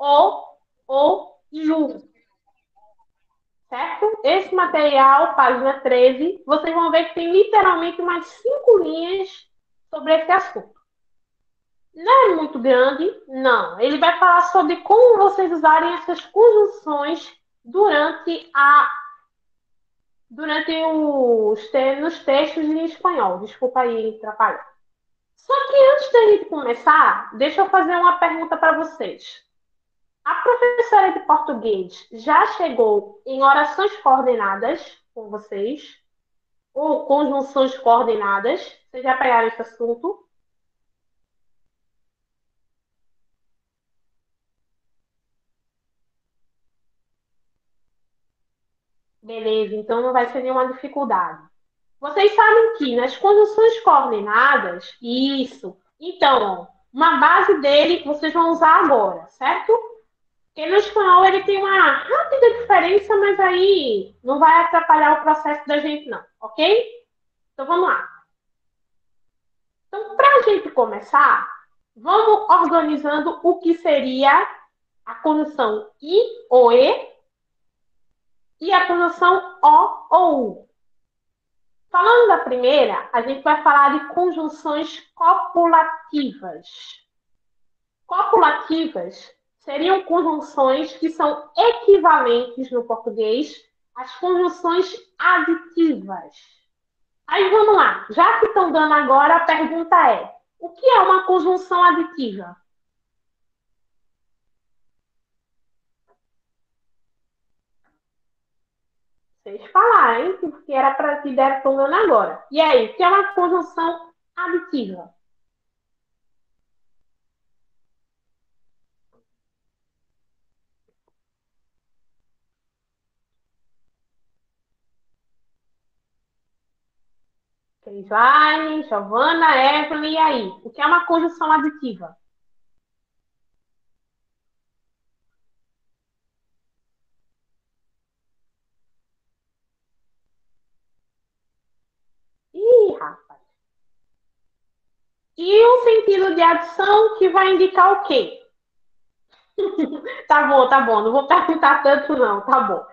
ou, ju, certo? Esse material, página 13, vocês vão ver que tem literalmente umas 5 linhas sobre esse assunto. Não é muito grande, não. Ele vai falar sobre como vocês usarem essas conjunções nos textos em espanhol. Desculpa aí atrapalhar. Só que antes da gente começar, deixa eu fazer uma pergunta para vocês. A professora de português já chegou em orações coordenadas com vocês? Ou conjunções coordenadas? Vocês já pegaram esse assunto? Beleza, então não vai ser nenhuma dificuldade. Vocês sabem que nas conjunções coordenadas, isso. Então, ó, uma base dele vocês vão usar agora, certo? Porque no espanhol ele tem uma rápida diferença, mas aí não vai atrapalhar o processo da gente, não, ok? Então vamos lá. Então, para a gente começar, vamos organizando o que seria a conjunção i ou e a conjunção o ou u. Falando da primeira, a gente vai falar de conjunções copulativas. Copulativas seriam conjunções que são equivalentes no português às conjunções aditivas. Aí vamos lá, já que estão dando agora, a pergunta é: o que é uma conjunção aditiva? Vocês falaram, hein? Porque era para que deram estão dando agora. E aí, o que é uma conjunção aditiva? Crislaine, Giovana, Evelyn, e aí? O que é uma conjunção aditiva? Ih, rapaz. E o sentido de adição que vai indicar o quê? Tá bom, não vou perguntar tanto não, tá bom.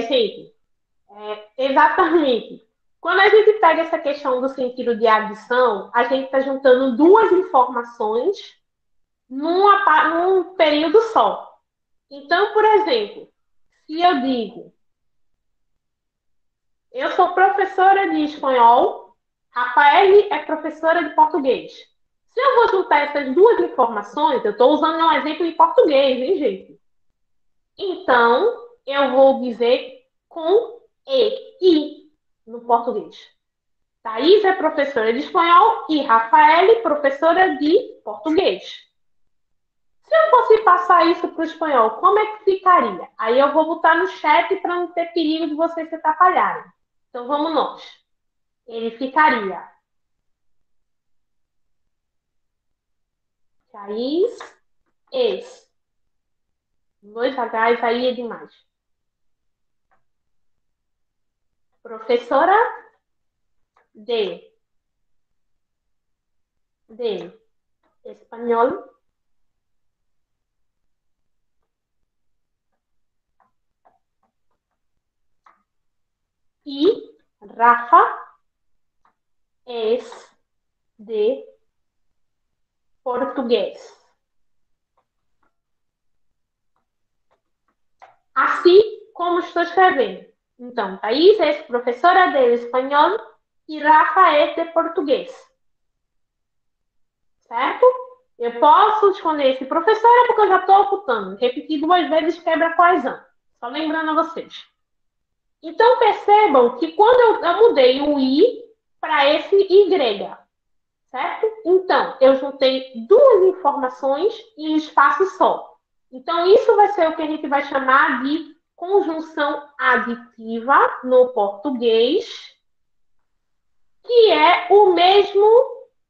Gente, exatamente. Quando a gente pega essa questão do sentido de adição, a gente está juntando duas informações num período só. Então, por exemplo, se eu digo, eu sou professora de espanhol, Rafael é professora de português. Se eu vou juntar essas duas informações, eu estou usando um exemplo de português, hein, gente? Então, eu vou dizer com i no português. Thaís é professora de espanhol e Rafael, professora de português. Se eu fosse passar isso para o espanhol, como é que ficaria? Aí eu vou botar no chat para não ter perigo de vocês se atrapalharem. Então vamos nós. Ele ficaria Thaís es. Dois H's aí é demais. Professora de, de espanhol y Rafa es de português. Assim como estou escrevendo. Então, Thaís é professora de espanhol e Rafa é de português. Certo? Eu posso esconder esse professora porque eu já estou ocultando. Repetir duas vezes quebra a coesão. Só lembrando a vocês. Então, percebam que quando eu mudei o I para esse Y, certo? Então, eu juntei duas informações em um espaço só. Então, isso vai ser o que a gente vai chamar de conjunção aditiva no português, que é o mesmo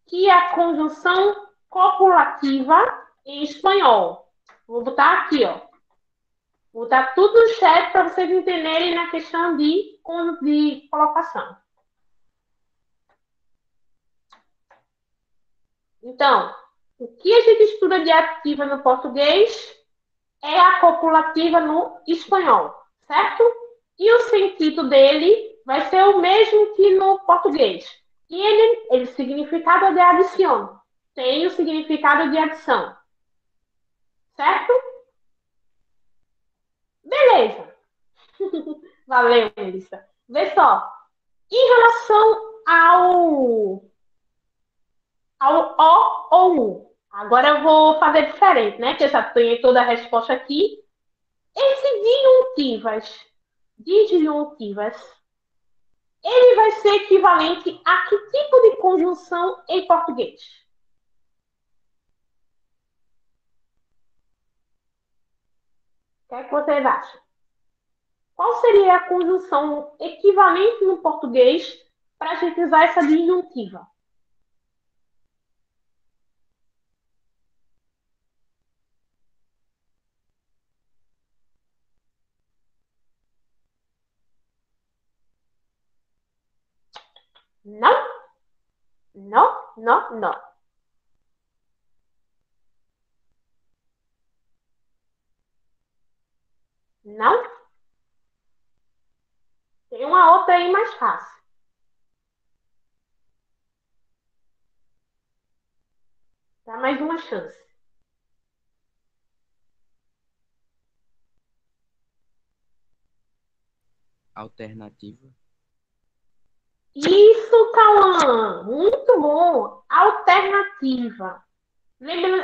que a conjunção copulativa em espanhol. Vou botar aqui, ó. Vou botar tudo no chat para vocês entenderem na questão de colocação. Então, o que a gente estuda de ativa no português copulativa no espanhol, certo? E o sentido dele vai ser o mesmo que no português. E ele significado de adição. Tem o significado de adição. Certo? Beleza. Valeu, Melissa. Vê só. Em relação ao O ou U. Agora eu vou fazer diferente, né? Que eu já tenho toda a resposta aqui. Esse disjuntivas, ele vai ser equivalente a que tipo de conjunção em português? O que é que vocês acham? Qual seria a conjunção equivalente no português para a gente usar essa disjuntiva? Não, não, não, não. Não? Tem uma outra aí mais fácil. Dá mais uma chance. Alternativa. Isso, Cauã! Muito bom! Alternativa. Lembrando,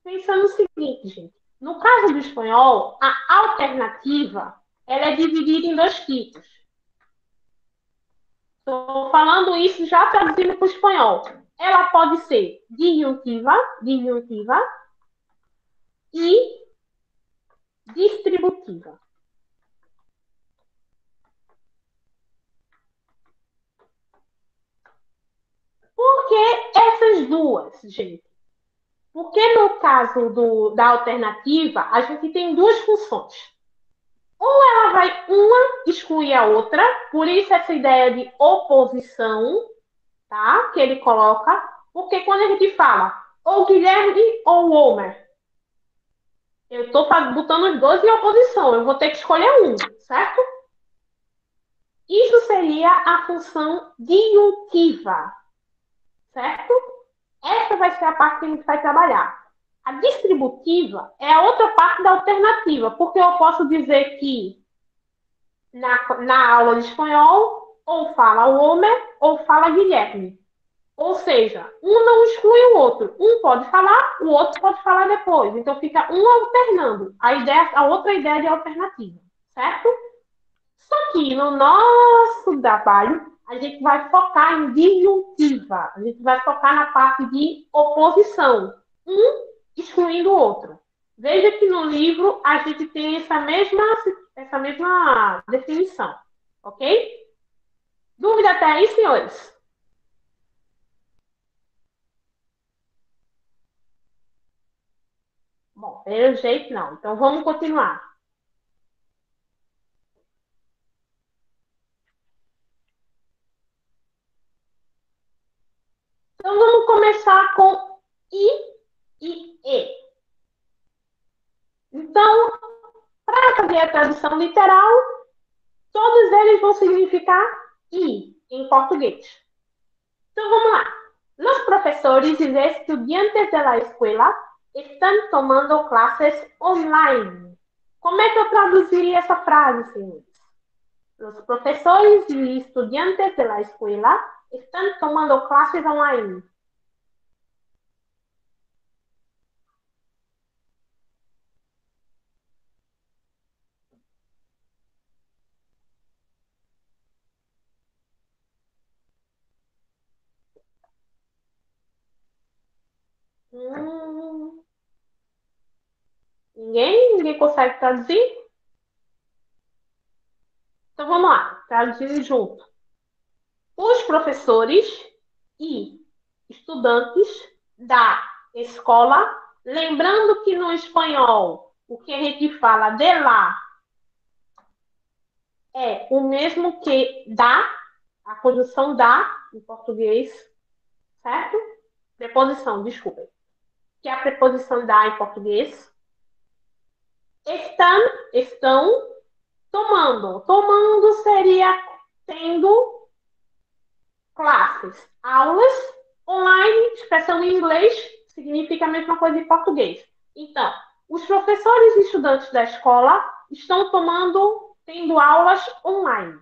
pensando no seguinte, gente. No caso do espanhol, a alternativa ela é dividida em dois tipos. Estou falando isso já traduzindo para o espanhol. Ela pode ser disjuntiva e distributiva. Por que essas duas, gente? Porque no caso da alternativa, a gente tem duas funções. Ou ela vai uma excluir a outra, por isso essa ideia de oposição, tá? Que ele coloca, porque quando a gente fala ou Guilherme ou Homer, eu estou botando os dois em oposição, eu vou ter que escolher um, certo? Isso seria a função disyuntiva, certo? Essa vai ser a parte que a gente vai trabalhar. A distributiva é a outra parte da alternativa, porque eu posso dizer que na aula de espanhol, ou fala o Homer ou fala Guilherme. Ou seja, um não exclui o outro. Um pode falar, o outro pode falar depois. Então fica um alternando. A outra ideia de alternativa, certo? Só que no nosso trabalho, a gente vai focar em disjuntiva. A gente vai focar na parte de oposição. Um excluindo o outro. Veja que no livro a gente tem essa mesma definição. Ok? Dúvida até aí, senhores? Bom, pelo jeito não. Então vamos continuar. Então vamos começar com I e E. Então, para fazer a tradução literal, todos eles vão significar I em português. Então vamos lá. Los profesores y estudiantes de la escuela están tomando clases online. Como é que eu traduziria essa frase, senhores? Los profesores y estudiantes de la escuela están tomando clases online. Hum, Ninguém consegue traduzir? Então vamos lá, traduzir junto. Os professores e estudantes da escola, lembrando que no espanhol o que a gente fala de lá é o mesmo que da, a conjunção da em português, certo? Preposição, desculpa. Que é a preposição da em português. estão tomando. Tomando seria tendo classes, aulas online, expressão em inglês, significa a mesma coisa em português. Então, os professores e estudantes da escola estão tendo aulas online.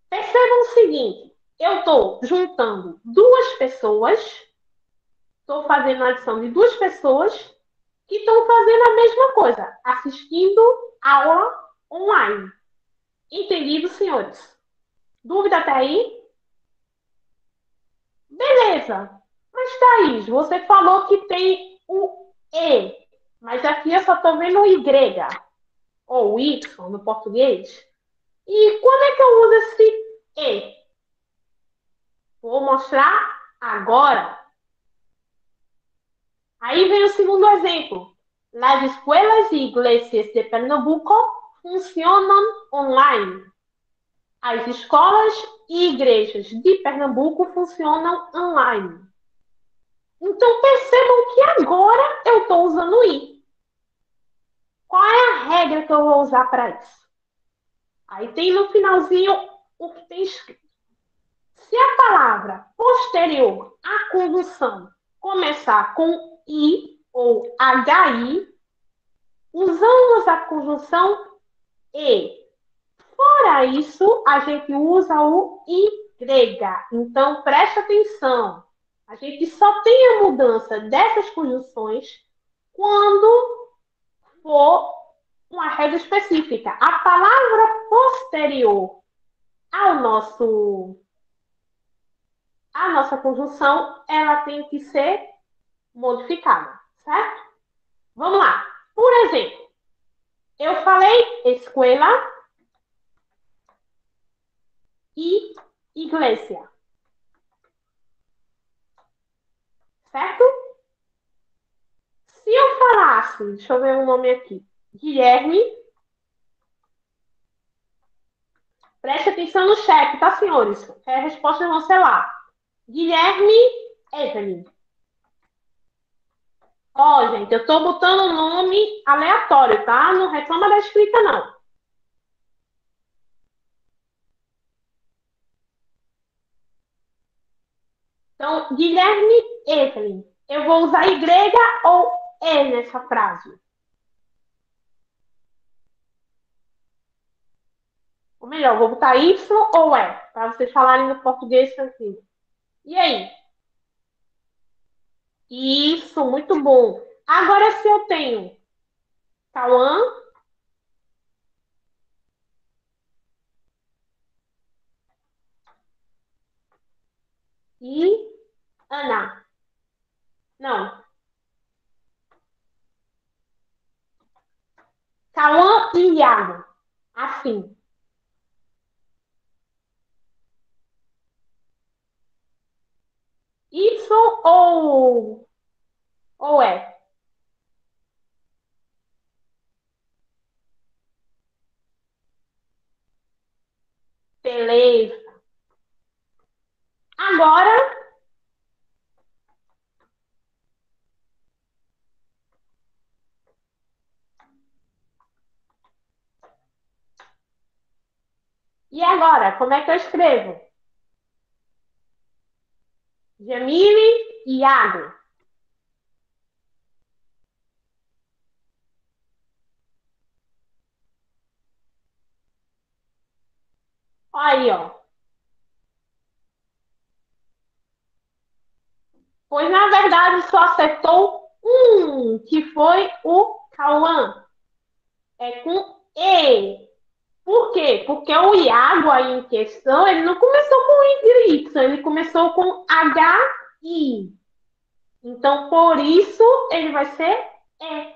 Percebam o seguinte, eu estou juntando duas pessoas, estou fazendo a adição de duas pessoas que estão fazendo a mesma coisa, assistindo aula online. Entendido, senhores? Dúvida até aí? Beleza. Mas, Thaís, você falou que tem o E, mas aqui eu só estou vendo o Y, ou o Y no português. E quando é que eu uso esse E? Vou mostrar agora. Aí vem o segundo exemplo. Las escuelas e iglesias de Pernambuco funcionam online. As escolas e igrejas de Pernambuco funcionam online. Então percebam que agora eu estou usando o I. Qual é a regra que eu vou usar para isso? Aí tem no finalzinho o que tem escrito. Se a palavra posterior à conjunção começar com I ou HI, usamos a conjunção E. Fora isso, a gente usa o Y. Então, preste atenção. A gente só tem a mudança dessas conjunções quando for uma regra específica. A palavra posterior ao à nossa conjunção, ela tem que ser modificada, certo? Vamos lá. Por exemplo, eu falei escuela e iglesia, certo? Se eu falasse, deixa eu ver o nome aqui, Guilherme, preste atenção no chat, tá, senhores? As respostas vão ser lá. Guilherme Evelyn. Ó, gente, eu tô botando um nome aleatório, tá? Não reclama da escrita, não. Então, Guilherme Evelyn. Eu vou usar Y ou E nessa frase? Ou melhor, vou botar Y ou E, para vocês falarem no português tranquilo. E aí? Isso, muito bom. Agora, se eu tenho Cauã e Ana. Não. Cauã e Iago. Assim. Y ou E? Beleza. Agora, e agora? Como é que eu escrevo? Jamile e Iago. Aí, ó. Pois, na verdade, só acertou um, que foi o Cauã. É com E. Por quê? Porque o Iago aí em questão, ele não começou com Y, ele começou com HI. Então, por isso, ele vai ser E.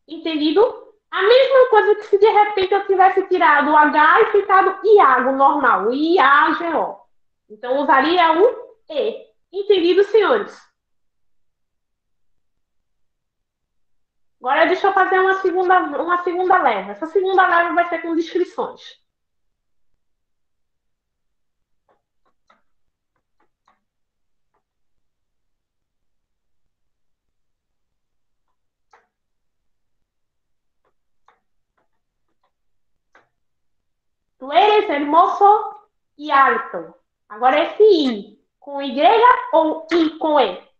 Entendido? A mesma coisa que se de repente eu tivesse tirado o H e ficado Iago normal, I-A-G-O. Então, usaria o E. Entendido, senhores? Agora, deixa eu fazer uma segunda leva. Essa segunda leva vai ser com descrições. hermoso e alto. Agora esse I, com Y ou I com E?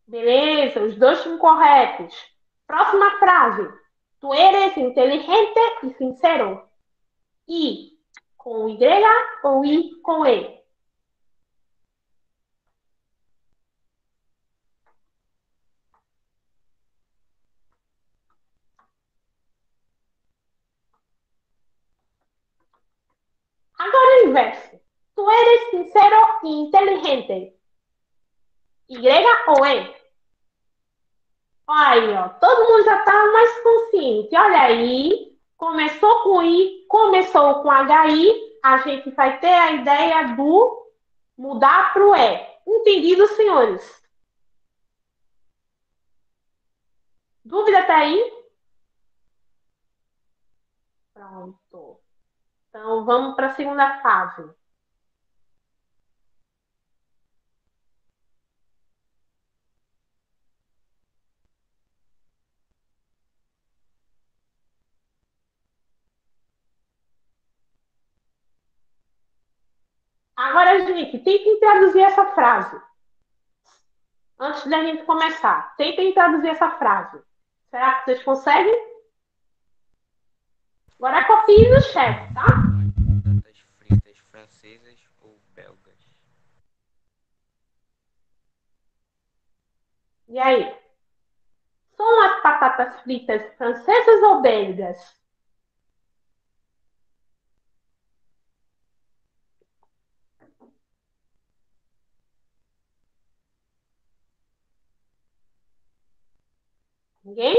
Beleza, os dois estão corretos. Próxima frase. Tu eres inteligente e sincero. I com Y ou I com E? Agora o inverso. Tu eres sincero e inteligente. Y ou E? Aí, ó, todo mundo já está mais consciente. Olha aí, começou com I, começou com HI, a gente vai ter a ideia do mudar para o E. Entendido, senhores? Dúvida até aí? Pronto. Então, vamos para a segunda fase. Agora, gente, tentem traduzir essa frase. Antes da gente começar, tentem traduzir essa frase. Será que vocês conseguem? Agora copiem no chat, tá? Batatas fritas francesas ou belgas? E aí? São as batatas fritas francesas ou belgas? Ninguém?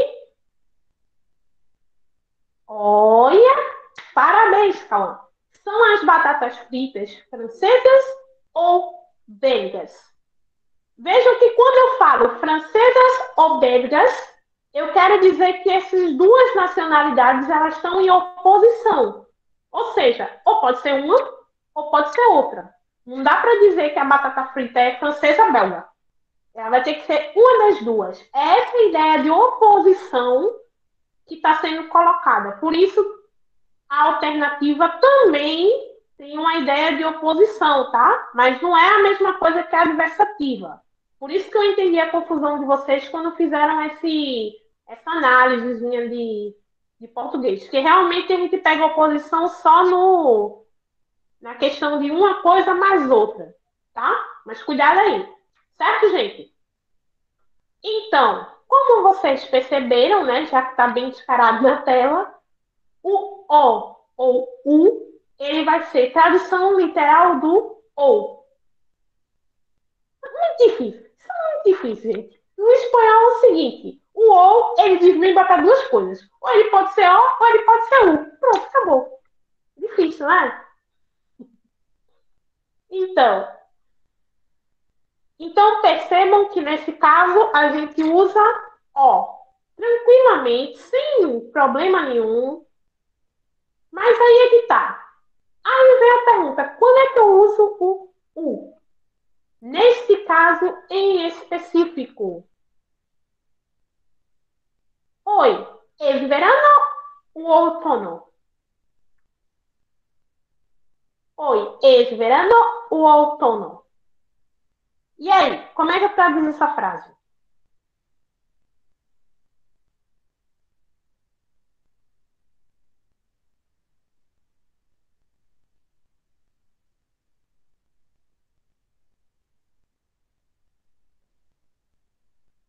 Olha, parabéns, Cauã. São as batatas fritas francesas ou belgas? Vejam que quando eu falo francesas ou belgas, eu quero dizer que essas duas nacionalidades elas estão em oposição. Ou seja, ou pode ser uma ou pode ser outra. Não dá para dizer que a batata frita é francesa ou belga. Ela vai ter que ser uma das duas. É essa ideia de oposição que está sendo colocada. Por isso, a alternativa também tem uma ideia de oposição, tá? Mas não é a mesma coisa que a adversativa. Por isso que eu entendi a confusão de vocês quando fizeram essa análisezinha de português. Porque realmente a gente pega oposição só na questão de uma coisa mais outra, tá? Mas cuidado aí. Certo, gente? Então, como vocês perceberam, né, já que está bem descarado na tela, o O ou U, ele vai ser tradução literal do ou. Muito difícil, isso é muito difícil, gente. No espanhol é o seguinte, o ou, ele desmembra para duas coisas. Ou ele pode ser O, ou ele pode ser U. Pronto, acabou. Difícil, né? Então, então percebam que nesse caso a gente usa O tranquilamente, sem problema nenhum. Mas aí é que tá. Aí vem a pergunta: quando é que eu uso o U? Neste caso em específico. Oi, é verano ou outono? Oi, é verano ou outono? E aí, como é que eu traduzo essa frase?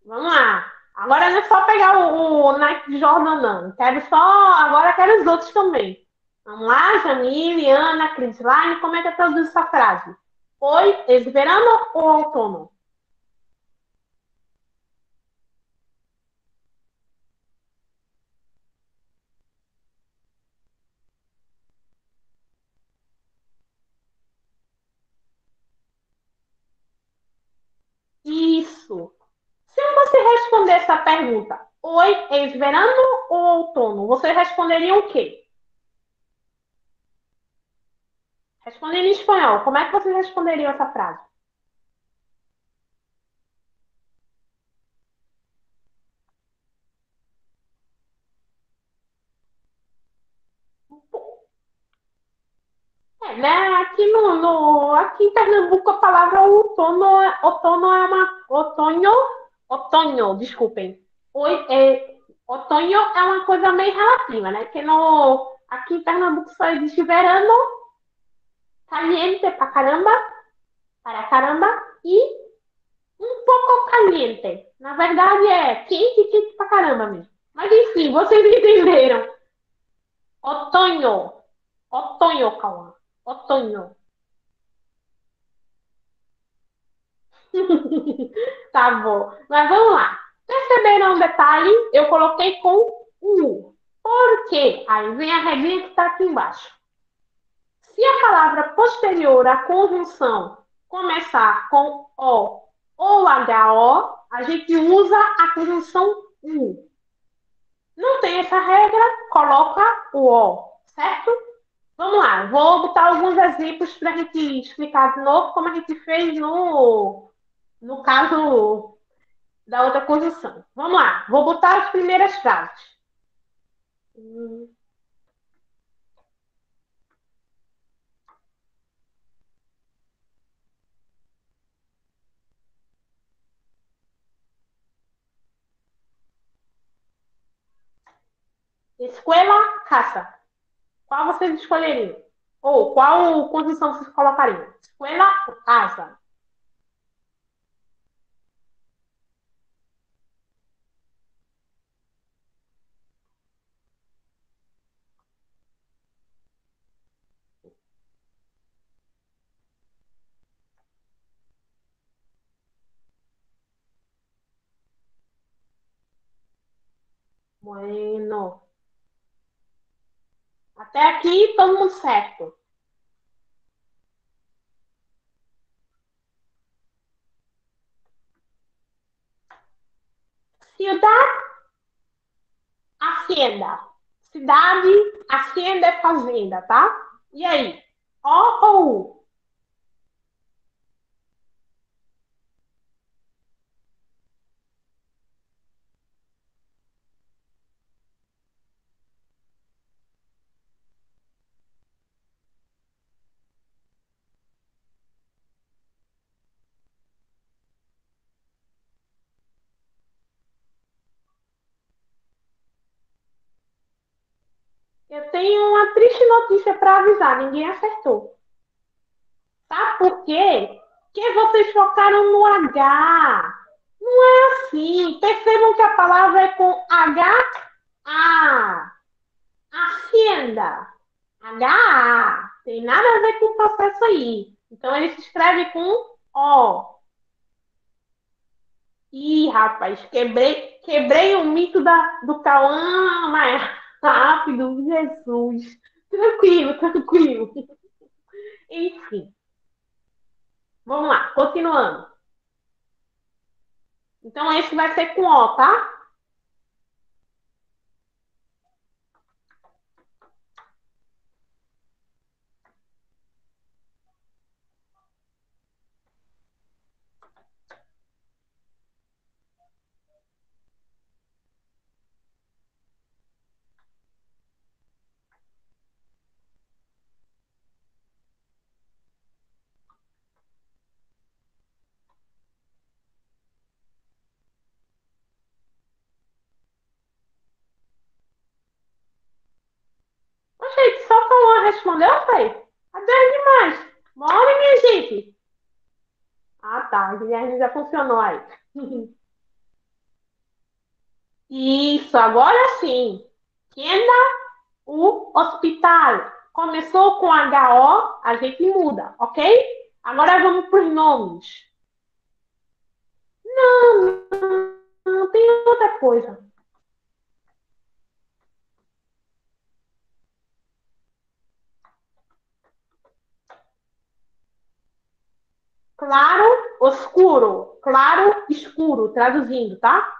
Vamos lá. Agora não é só pegar o Nike Jordan, não. Quero só. Agora quero os outros também. Vamos lá, Jamile, Ana, Crislaine, como é que eu traduzo essa frase? Oi, é verano ou outono? Isso. Se eu fosse responder essa pergunta, Oi, é verano ou outono? Você responderia o quê? Respondendo em espanhol, como é que você responderia essa frase? É, né? Aqui em Pernambuco a palavra outono é uma desculpem. Otoño é uma coisa meio relativa, né? Que aqui em Pernambuco só existe verano, caliente para caramba, e um pouco caliente. Na verdade é quente, quente pra caramba mesmo. Mas enfim, vocês entenderam. Otoño, otoño, calma. Otoño. Tá bom. Mas vamos lá. Perceberam um detalhe? Eu coloquei com U. Por quê? Aí vem a regrinha que está aqui embaixo. Se a palavra posterior à conjunção começar com O ou HO, a gente usa a conjunção U. Não tem essa regra, coloca o O, certo? Vamos lá, vou botar alguns exemplos para a gente explicar de novo como a gente fez no caso da outra conjunção. Vamos lá, vou botar as primeiras frases. Escuela, casa. Qual vocês escolheriam? Ou qual conjunção vocês colocariam? Escuela ou casa? Bueno. Até aqui, todo mundo certo. Ciudad, hacienda. Cidade, hacienda é fazenda, tá? E aí? O ou U? Eu tenho uma triste notícia para avisar, ninguém acertou. Sabe por quê? Porque vocês focaram no H. Não é assim. Percebam que a palavra é com H-A. Hacienda. H-A. Tem nada a ver com o processo aí. Então ele se escreve com O. Ih, rapaz, quebrei o mito do Cauã mais rápido. Jesus. Tranquilo, tranquilo. Enfim. Vamos lá, continuando. Então, esse vai ser com O, tá? Ô, gente, só com O respondeu, foi? Adeus demais. Mole, minha gente. Ah, tá. A Guilherme já funcionou aí. Isso, agora sim. Tienda, o hospital. Começou com H-O, a gente muda, ok? Agora vamos para os nomes. Não, não tem outra coisa. Claro, oscuro. Claro, escuro. Traduzindo, tá?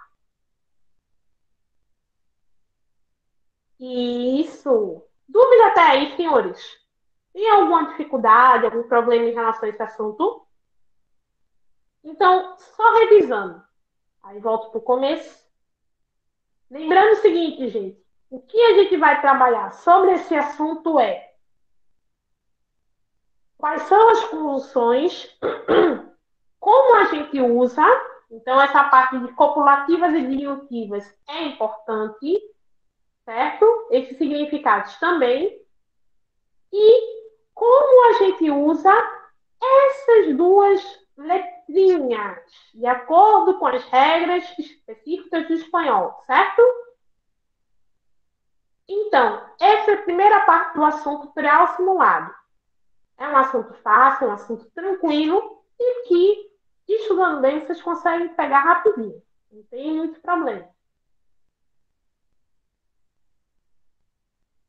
Isso. Dúvida até aí, senhores? Tem alguma dificuldade, algum problema em relação a esse assunto? Então, só revisando. Aí volto para o começo. Lembrando o seguinte, gente. O que a gente vai trabalhar sobre esse assunto é quais são as conjunções, como a gente usa. Então, essa parte de copulativas e diminutivas é importante, certo? Esses significados também. E como a gente usa essas duas letrinhas, de acordo com as regras específicas do espanhol, certo? Então, essa é a primeira parte do assunto pré-simulado. É um assunto fácil, é um assunto tranquilo e que, estudando bem, vocês conseguem pegar rapidinho. Não tem muito problema.